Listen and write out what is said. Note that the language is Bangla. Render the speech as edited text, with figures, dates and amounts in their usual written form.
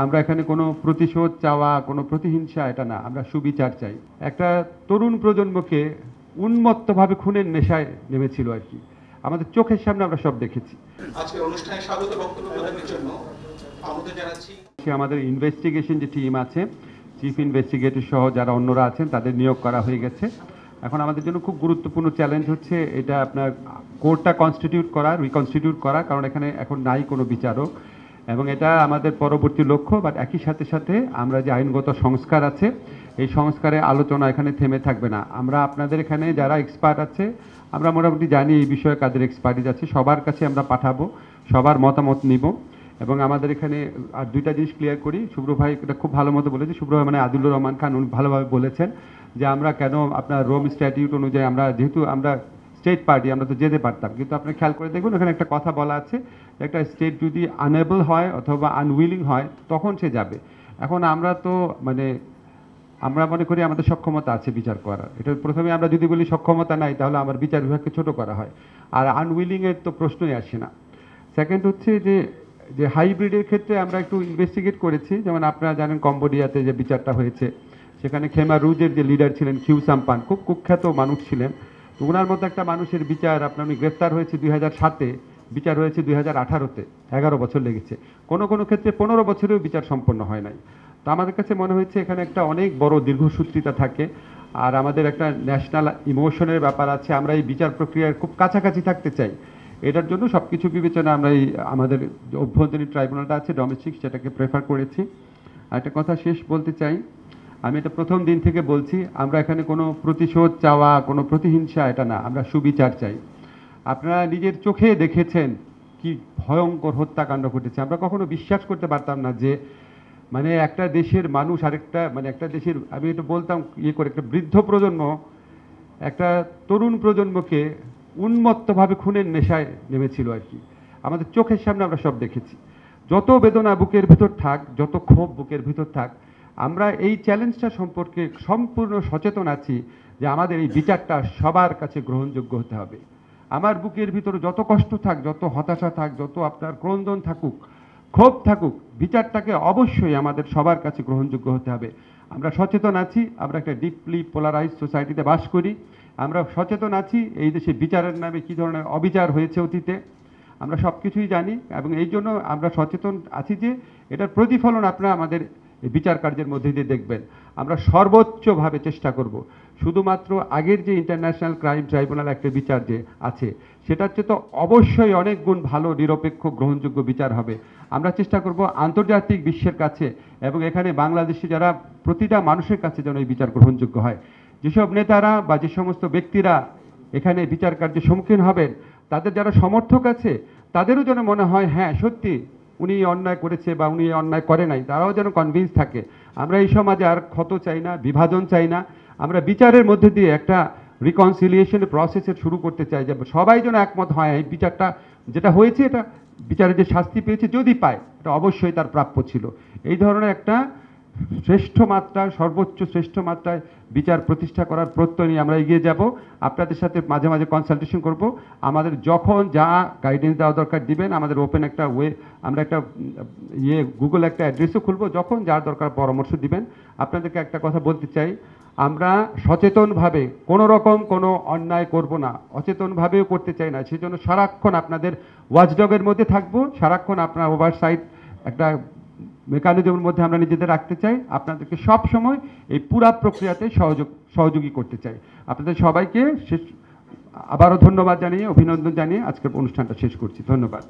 আমরা এখানে কোনো প্রতিশোধ চাওয়া, কোনো প্রতিহিংসা এটা না, আমরা সুবিচার চাই। একটা তরুণ প্রজন্মকে উন্মত্তভাবে খুনের নেশায় নেমেছিল আর কি, আমাদের চোখের সামনে আমরা সব দেখেছি। আজকের অনুষ্ঠানে স্বাগত বক্তব্য প্রদানের জন্য আমাদের জানাচ্ছি আমাদের ইনভেস্টিগেশন যে টিম আছে, চিফ ইনভেস্টিগেটর সহ যারা অন্যরা আছেন তাদের নিয়োগ করা হয়ে গেছে। এখন আমাদের জন্য খুব গুরুত্বপূর্ণ চ্যালেঞ্জ হচ্ছে এটা আপনার কোর্টটা কনস্টিটিউট করা, রিকনস্টিটিউট করা, কারণ এখানে এখন নাই কোনো বিচারক, এবং এটা আমাদের পরবর্তী লক্ষ্য। বাট একই সাথে সাথে আমরা যে আইনগত সংস্কার আছে, এই সংস্কারে আলোচনা এখানে থেমে থাকবে না। আমরা আপনাদের এখানে যারা এক্সপার্ট আছে, আমরা মোটামুটি জানি এই বিষয়ে কাদের এক্সপার্টিজ আছে, সবার কাছে আমরা পাঠাবো, সবার মতামত নিব। এবং আমাদের এখানে আর দুইটা জিনিস ক্লিয়ার করি, শুভ্র ভাই এটা খুব ভালো মতো বলেছে, শুভ্র ভাই মানে আদিলুর রহমান খান, উনি ভালোভাবে বলেছেন যে আমরা কেন আপনার রোম স্ট্যাটিউট অনুযায়ী আমরা যেহেতু আমরা স্টেট পার্টি, আমরা তো যেতে পারতাম, কিন্তু আপনি খেয়াল করে দেখুন এখানে একটা কথা বলা আছে, একটা স্টেট যদি আনএবল হয় অথবা আনউইলিং হয় তখন সে যাবে। এখন আমরা তো মানে আমরা মনে করি আমাদের সক্ষমতা আছে বিচার করার, এটা প্রথমে আমরা যদি বলি সক্ষমতা নাই তাহলে আমার বিচার বিভাগকে ছোট করা হয়, আর আনউইলিংয়ের তো প্রশ্নই আসে না। সেকেন্ড হচ্ছে যে হাইব্রিডের ক্ষেত্রে আমরা একটু ইনভেস্টিগেট করেছি, যেমন আপনারা জানেন কম্বোডিয়াতে যে বিচারটা হয়েছে, সেখানে খেমা রুজের যে লিডার ছিলেন খিউ সাম্পান, খুব কুখ্যাত মানুষ ছিলেন, তো ওনার মতো একটা মানুষের বিচার আপনার উনি গ্রেফতার হয়েছে 2007-এ, বিচার হয়েছে 2018-তে, 11 বছর লেগেছে, কোনো কোনো ক্ষেত্রে 15 বছরেও বিচার সম্পন্ন হয় নাই। তো আমাদের কাছে মনে হয়েছে এখানে একটা অনেক বড় দীর্ঘসূত্রিতা থাকে, আর আমাদের একটা ন্যাশনাল ইমোশনের ব্যাপার আছে, আমরা এই বিচার প্রক্রিয়ার খুব কাছাকাছি থাকতে চাই। এটার জন্য সব কিছু বিবেচনা আমরা এই আমাদের যে অভ্যন্তরীণ ট্রাইব্যুনালটা আছে ডোমেস্টিক, সেটাকে প্রেফার করেছি। আর একটা কথা শেষ বলতে চাই, আমি এটা প্রথম দিন থেকে বলছি, আমরা এখানে কোনো প্রতিশোধ চাওয়া, কোনো প্রতিহিংসা এটা না, আমরা সুবিচার চাই। আপনারা নিজের চোখে দেখেছেন কি ভয়ঙ্কর হত্যাকাণ্ড ঘটেছে, আমরা কখনো বিশ্বাস করতে পারতাম না যে মানে একটা দেশের মানুষ আরেকটা মানে একটা দেশের, আমি এটা বলতাম ইয়ে করে, একটা বৃদ্ধ প্রজন্ম একটা তরুণ প্রজন্মকে উন্মত্তভাবে খুনের নেশায় নেমেছিল আর কি, আমাদের চোখের সামনে আমরা সব দেখেছি। যত বেদনা বুকের ভিতর থাক, যত ক্ষোভ বুকের ভিতর থাক, আমরা এই চ্যালেঞ্জটা সম্পর্কে সম্পূর্ণ সচেতন আছি যে আমাদের এই বিচারটা সবার কাছে গ্রহণযোগ্য হতে হবে। আমার বুকের ভিতরে যত কষ্ট থাক, যত হতাশা থাক, যত আপনার ক্রন্দন থাকুক, ক্ষোভ থাকুক, বিচারটাকে অবশ্যই আমাদের সবার কাছে গ্রহণযোগ্য হতে হবে। আমরা সচেতন আছি, আমরা একটা ডিপলি পোলারাইজ সোসাইটিতে বাস করি, আমরা সচেতন আছি এই দেশে বিচারের নামে কী ধরনের অবিচার হয়েছে অতীতে, আমরা সব কিছুই জানি, এবং এই জন্য আমরা সচেতন আছি যে এটার প্রতিফলন আপনারা আমাদের বিচার কার্যের মধ্যে দিয়ে দেখবেন। আমরা সর্বোচ্চভাবে চেষ্টা করব শুধুমাত্র আগের যে ইন্টারন্যাশনাল ক্রাইম ট্রাইব্যুনাল একটা বিচার যে আছে সেটার চেয়ে তো অবশ্যই অনেক গুণ ভালো, নিরপেক্ষ, গ্রহণযোগ্য বিচার হবে। আমরা চেষ্টা করব আন্তর্জাতিক বিশ্বের কাছে এবং এখানে বাংলাদেশে যারা প্রতিটা মানুষের কাছে যেন এই বিচার গ্রহণযোগ্য হয়। যেসব নেতারা বা যে সমস্ত ব্যক্তিরা এখানে বিচার কার্যের সম্মুখীন হবেন, তাদের যারা সমর্থক আছে তাদেরও যেন মনে হয় হ্যাঁ সত্যি উনি অন্যায় করেছে বা উনি অন্যায় করে নাই, তারাও যেন কনভিন্স থাকে। আমরা এই সমাজে আর ক্ষত চাই না, বিভাজন চাই না, আমরা বিচারের মধ্যে দিয়ে একটা রিকনসিলিয়েশন প্রসেসের শুরু করতে চাই, যে সবাই যেন একমত হয় এই বিচারটা যেটা হয়েছে, এটা বিচারে যে শাস্তি পেয়েছে যদি পায় এটা অবশ্যই তার প্রাপ্য ছিল। এই ধরনের একটা শ্রেষ্ঠ মাত্রায়, সর্বোচ্চ শ্রেষ্ঠ মাত্রায় বিচার প্রতিষ্ঠা করার প্রত্যয় নিয়ে আমরা এগিয়ে যাব। আপনাদের সাথে মাঝে মাঝে কনসালটেশন করব, আমাদের যখন যা গাইডেন্স দেওয়া দরকার দিবেন, আমাদের ওপেন একটা আমরা একটা গুগল একটা অ্যাড্রেসও খুলব, যখন যার দরকার পরামর্শ দিবেন। আপনাদেরকে একটা কথা বলতে চাই, আমরা সচেতনভাবে কোনো রকম কোনো অন্যায় করব না, অচেতনভাবেও করতে চাই না, সেই জন্য সারাক্ষণ আপনাদের ওয়াচডগের মধ্যে থাকবো, সারাক্ষণ আপনার ওভারসাইট একটা মেকানিজমের মধ্যে আমরা নিজেদের রাখতে চাই, আপনাদেরকে সব সময় এই পুরা প্রক্রিয়াতে সহযোগী করতে চাই। আপনাদের সবাইকে আবারও ধন্যবাদ জানিয়ে, অভিনন্দন জানিয়ে আজকের অনুষ্ঠানটা শেষ করছি। ধন্যবাদ।